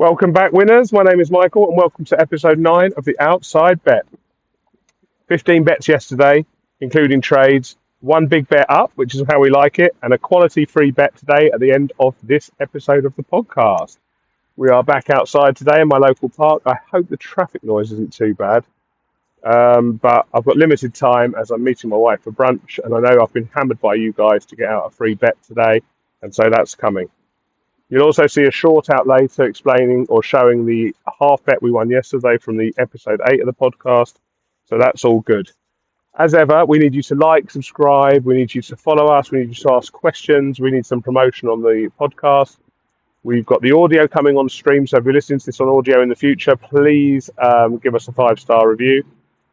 Welcome back, winners. My name is Michael, and welcome to episode 9 of the Outside Bet. 15 bets yesterday, including trades, one big bet up, which is how we like it, and a quality free bet today at the end of this episode of the podcast. We are back outside today in my local park. I hope the traffic noise isn't too bad, but I've got limited time as I'm meeting my wife for brunch, and I know I've been hammered by you guys to get out a free bet today, and so that's coming. You'll also see a short out later explaining or showing the half bet we won yesterday from the episode 8 of the podcast. So that's all good. As ever, we need you to like, subscribe. We need you to follow us. We need you to ask questions. We need some promotion on the podcast. We've got the audio coming on stream. So if you're listening to this on audio in the future, please give us a 5-star review.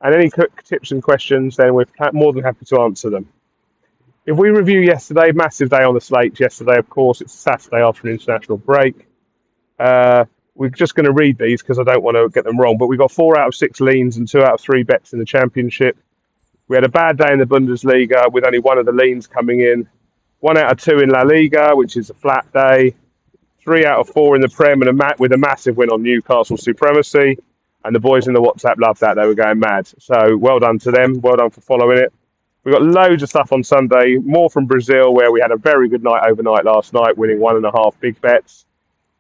And any quick tips and questions, then we're more than happy to answer them. If we review yesterday, massive day on the slate yesterday, of course, it's Saturday after an international break. We're just going to read these because I don't want to get them wrong, but we got 4 out of 6 leans and 2 out of 3 bets in the championship. We had a bad day in the Bundesliga with only one of the leans coming in. 1 out of 2 in La Liga, which is a flat day. 3 out of 4 in the Prem and with a massive win on Newcastle supremacy. And the boys in the WhatsApp loved that. They were going mad. So well done to them. Well done for following it. We've got loads of stuff on Sunday, more from Brazil, where we had a very good night overnight last night, winning 1.5 big bets.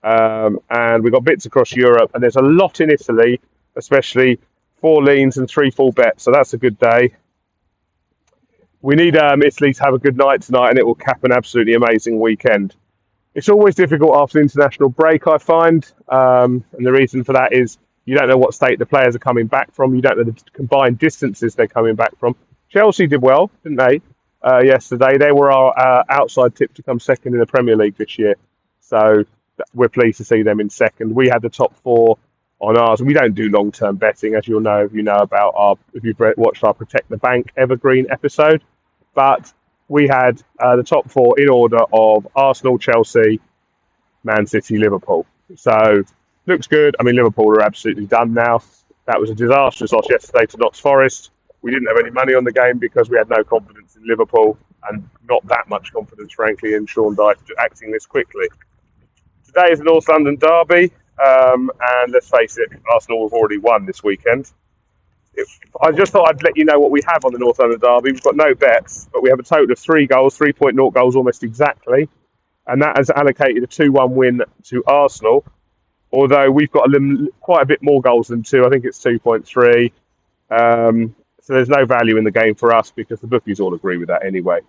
And we've got bits across Europe, and there's a lot in Italy, especially 4 leans and 3 full bets. So that's a good day. We need Italy to have a good night tonight, and it will cap an absolutely amazing weekend. It's always difficult after the international break, I find. And the reason for that is you don't know what state the players are coming back from. You don't know the combined distances they're coming back from. Chelsea did well, didn't they, yesterday? They were our outside tip to come second in the Premier League this year. So we're pleased to see them in second. We had the top 4 on ours. We don't do long-term betting, as you'll know if you know about if you've watched our Protect the Bank Evergreen episode. But we had the top 4 in order of Arsenal, Chelsea, Man City, Liverpool. So looks good. I mean, Liverpool are absolutely done now. That was a disastrous loss yesterday to Notts Forest. We didn't have any money on the game because we had no confidence in Liverpool and not that much confidence, frankly, in Sean Dyche acting this quickly. Today is the North London derby, and let's face it, Arsenal have already won this weekend. I just thought I'd let you know what we have on the North London derby. We've got no bets, but we have a total of 3 goals, 3.0 goals almost exactly, and that has allocated a 2-1 win to Arsenal, although we've got quite a bit more goals than 2. I think it's 2.3. So there's no value in the game for us because the bookies all agree with that anyway.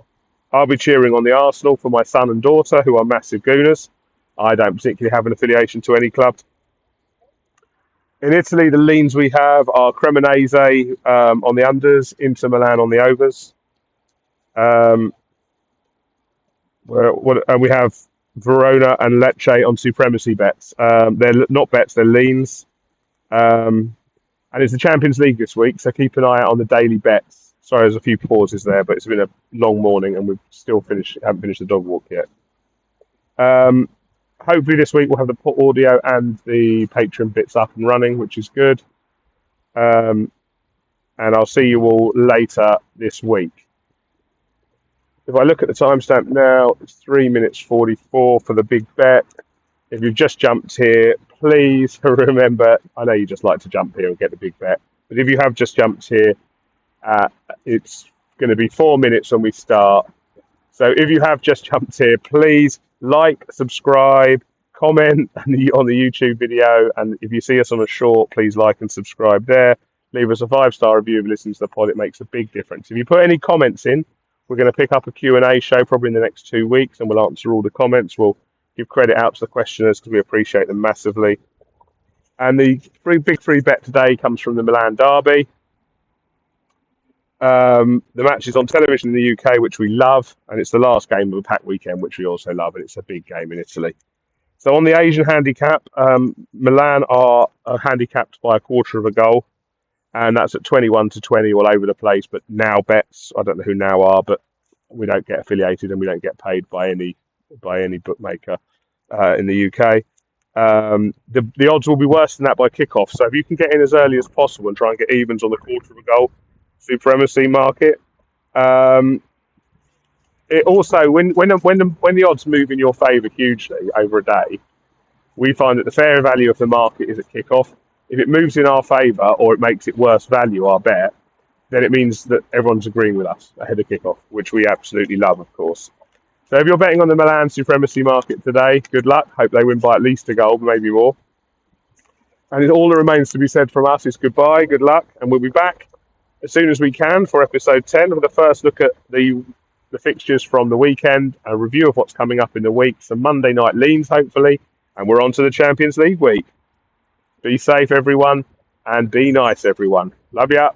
I'll be cheering on the Arsenal for my son and daughter, who are massive Gooners. I don't particularly have an affiliation to any club. In Italy, the leans we have are Cremonese on the unders, Inter Milan on the overs. And we have Verona and Lecce on supremacy bets. They're not bets, they're leans. And it's the Champions League this week, so keep an eye out on the daily bets. Sorry, there's a few pauses there, but it's been a long morning and we've still haven't finished the dog walk yet. Hopefully this week we'll have the audio and the Patreon bits up and running, which is good. And I'll see you all later this week. If I look at the timestamp now, it's 3 minutes 44 for the big bet. If you've just jumped here, please remember, I know you just like to jump here and get the big bet, but if you have just jumped here, it's going to be 4 minutes when we start. So if you have just jumped here, please like, subscribe, comment on the YouTube video, and if you see us on a short, please like and subscribe there. Leave us a 5-star review if you listen to the pod. It makes a big difference. If you put any comments in, we're going to pick up a Q&A show probably in the next 2 weeks, and we'll answer all the comments. We'll give credit out to the questioners because we appreciate them massively. And the big free bet today comes from the Milan derby. The match is on television in the UK, which we love, and it's the last game of a packed weekend, which we also love, and it's a big game in Italy. So on the Asian handicap, Milan are handicapped by a quarter of a goal, and that's at 21-20 all over the place. But Now Bets, I don't know who Now are, but we don't get affiliated and we don't get paid by any bookmaker in the UK. The odds will be worse than that by kickoff. So if you can get in as early as possible and try and get evens on the quarter of a goal supremacy market, it also when the odds move in your favour hugely over a day, We find that the fair value of the market is at kickoff. If it moves in our favour or it makes it worse value, our bet, then it means that everyone's agreeing with us ahead of kickoff, which we absolutely love, of course. So if you're betting on the Milan supremacy market today, good luck. Hope they win by at least a goal, maybe more. And all that remains to be said from us is goodbye, good luck, and we'll be back as soon as we can for episode 10 with the first look at the fixtures from the weekend, a review of what's coming up in the week, some Monday night leans, hopefully, and we're on to the Champions League week. Be safe, everyone, and be nice, everyone. Love ya.